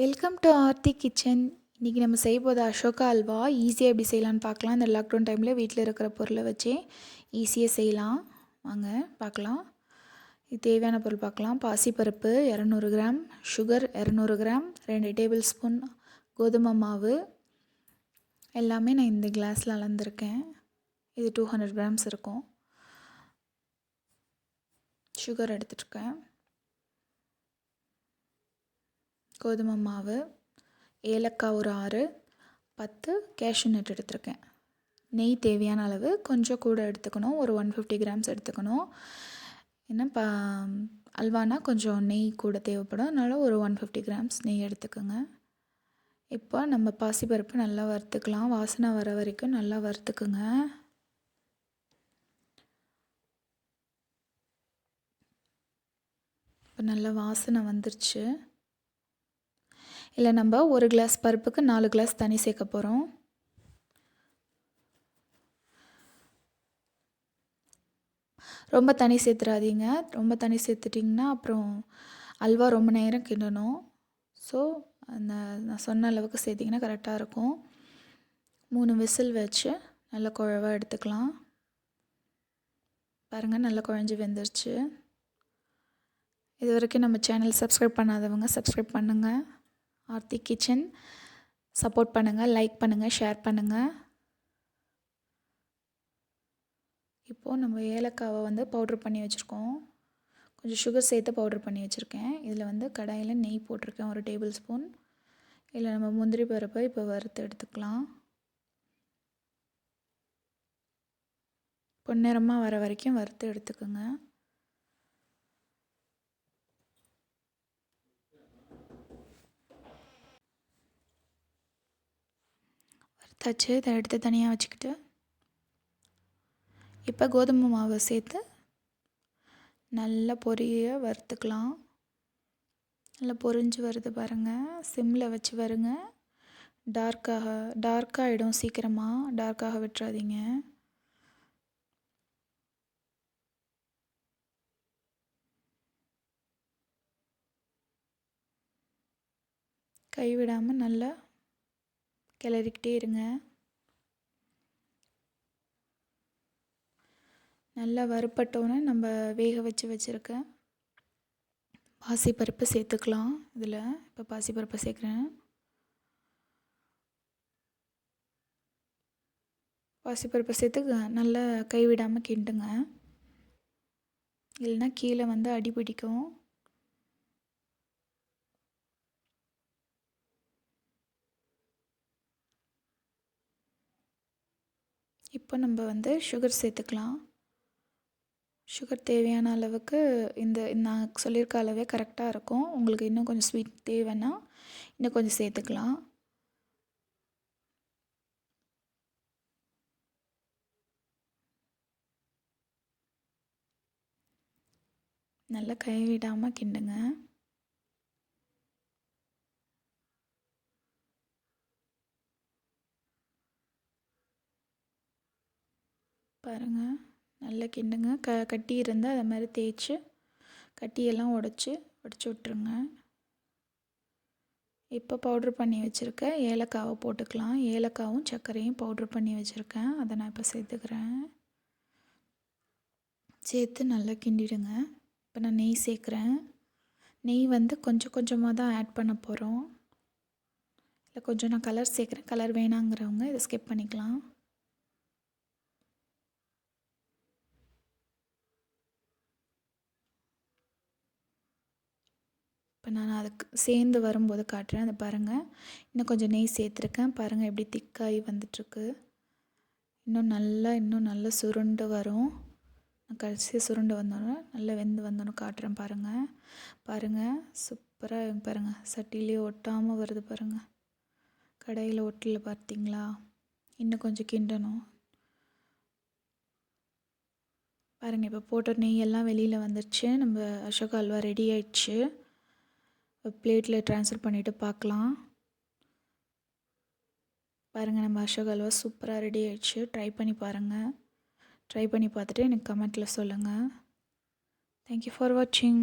Welcome to Aarthi kitchen. இன்றைக்கி நம்ம செய்ய போது அசோகா அல்வா ஈஸியாக எப்படி செய்யலான்னு பார்க்கலாம். இந்த லாக்டவுன் டைமில் வீட்டில் இருக்கிற பொருளை வச்சு ஈஸியாக செய்யலாம். வாங்க பார்க்கலாம். இது தேவையான பொருள் பார்க்கலாம். பாசிப்பருப்பு 200 gram, sugar 200 gram, 2 table spoon கோதுமை மாவு, எல்லாமே நான் இந்த கிளாஸில் அளந்திருக்கேன். இது 200 கிராம்ஸ் இருக்கும். சுகர் எடுத்துகிட்ருக்கேன், கோதுமை மாவு, ஏலக்காய் ஒரு 6, 10 கேஷ்யூ நட் எடுத்துருக்கேன். நெய் தேவையான அளவு கொஞ்சம் கூட எடுத்துக்கணும், ஒரு 150 கிராம்ஸ் எடுத்துக்கணும். ஏன்னா அல்வானா கொஞ்சம் நெய் கூட தேவைப்படும், அதனால் ஒரு 150 கிராம்ஸ் நெய் எடுத்துக்கோங்க. இப்போ நம்ம பாசிப்பருப்பு நல்லா வறுத்துக்கலாம். வாசனை வர வரைக்கும் நல்லா வறுத்துக்குங்க. இப்போ நல்லா வாசனை வந்துருச்சு. இல்லை நம்ம ஒரு கிளாஸ் பருப்புக்கு 4 கிளாஸ் தண்ணி சேர்க்க போகிறோம். ரொம்ப தண்ணி சேர்த்துறாதீங்க. ரொம்ப தண்ணி சேர்த்துட்டிங்கன்னா அப்புறம் அல்வா ரொம்ப நேரம் கிண்டணும். ஸோ அந்த நான் சொன்ன அளவுக்கு சேர்த்திங்கன்னா கரெக்டாக இருக்கும். 3 விசில் வச்சு நல்லா குழவா எடுத்துக்கலாம். பாருங்கள், நல்லா குழஞ்சி வெந்துருச்சு. இது வரைக்கும் நம்ம சேனல் சப்ஸ்கிரைப் பண்ணாதவங்க சப்ஸ்கிரைப் பண்ணுங்கள். ஆர்த்தி கிச்சன் சப்போர்ட் பண்ணுங்கள், லைக் பண்ணுங்கள், ஷேர் பண்ணுங்கள். இப்போது நம்ம ஏலக்காவை பவுட்ரு பண்ணி வச்சுருக்கோம். கொஞ்சம் சுகர் சேர்த்து பவுட்ரு பண்ணி வச்சுருக்கேன். இதில் கடாயில் நெய் போட்டிருக்கேன், 1 டேபிள் ஸ்பூன். இதில் நம்ம முந்திரி பருப்பை இப்போ வறுத்து எடுத்துக்கலாம். பொன்னிறமாக வர வரைக்கும் வறுத்து எடுத்துக்கோங்க. வறுத்தாச்சு. இதை எடுத்து தனியாக வச்சுக்கிட்டு இப்போ கோதுமை மாவை சேர்த்து நல்லா பொரிய வறுத்துக்கலாம். நல்லா பொரிஞ்சு வருது பாருங்கள். சிம்மில் வச்சு வருங்க. டார்க்காகிடும் சீக்கிரமாக. டார்க்காக விட்டுறாதீங்க. கைவிடாமல் நல்லா கிளறிக்கிட்டே இருங்க. நல்லா வறுப்பட்டோன்னே நம்ம வேக வச்சுருக்க பாசிப்பருப்பு சேர்த்துக்கலாம். இதில் இப்போ பாசிப்பருப்பை சேர்க்குறேன். பாசிப்பருப்பை சேர்த்து நல்லா கைவிடாமல் கிண்டுங்க. இல்லைன்னா கீழே அடி பிடிக்கும். இப்போ நம்ம சுகர் சேர்த்துக்கலாம். சுகர் தேவையான அளவுக்கு இந்த நான் சொல்லியிருக்க அளவே கரெக்டாக இருக்கும். உங்களுக்கு இன்னும் கொஞ்சம் ஸ்வீட் தேவைன்னா இன்னும் கொஞ்சம் சேர்த்துக்கலாம். நல்லா கைவிடாமல் கிண்டுங்க. பாருங்கள், நல்லா கிண்டுங்க. கட்டி இருந்தால் அதை மாதிரி தேய்ச்சி கட்டியெல்லாம் உடச்சி விட்டுருங்க. இப்போ பவுட்ரு பண்ணி வச்சுருக்க ஏலக்காவை போட்டுக்கலாம். ஏலக்காவும் சர்க்கரையும் பவுட்ரு பண்ணி வச்சுருக்கேன், அதை நான் இப்போ சேர்த்துக்கிறேன். சேர்த்து நல்லா கிண்டிடுங்க. இப்போ நான் நெய் சேர்க்குறேன். நெய் கொஞ்சம் கொஞ்சமாக தான் ஆட் பண்ண போகிறோம். இல்லை கொஞ்சம் நான் கலர் சேர்க்குறேன். கலர் வேணாங்கிறவங்க இதை ஸ்கிப் பண்ணிக்கலாம். இப்போ நான் அதுக்கு சேர்ந்து வரும்போது காட்டுறேன். அதை பாருங்கள், இன்னும் கொஞ்சம் நெய் சேர்த்துருக்கேன். பாருங்கள் எப்படி திக்காகி வந்துட்டுருக்கு. இன்னும் நல்லா சுருண்டு வரும். நான் கடைசியாக சுருண்டு வந்தோன்னே நல்லா வெந்து வந்தோன்னு காட்டுறேன். பாருங்கள் சூப்பராக பாருங்கள், சட்டிலேயே ஒட்டாமல் வருது பாருங்கள். கடையில் ஒட்டல பார்த்தீங்களா? இன்னும் கொஞ்சம் கிண்டணும். பாருங்கள், இப்போ போட்ட நெய்யெல்லாம் வெளியில் வந்துடுச்சு. நம்ம அசோகா அல்வா ரெடி ஆயிடுச்சு. பிளேட்டில் ட்ரான்ஸ்ஃபர் பண்ணிவிட்டு பார்க்கலாம். பாருங்கள், நம்ம அசோகா அல்வா சூப்பராக ரெடி ஆயிடுச்சு. ட்ரை பண்ணி பாருங்கள். ட்ரை பண்ணி பார்த்துட்டு எனக்கு கமெண்ட்டில் சொல்லுங்கள். தேங்க்யூ ஃபார் வாட்சிங்.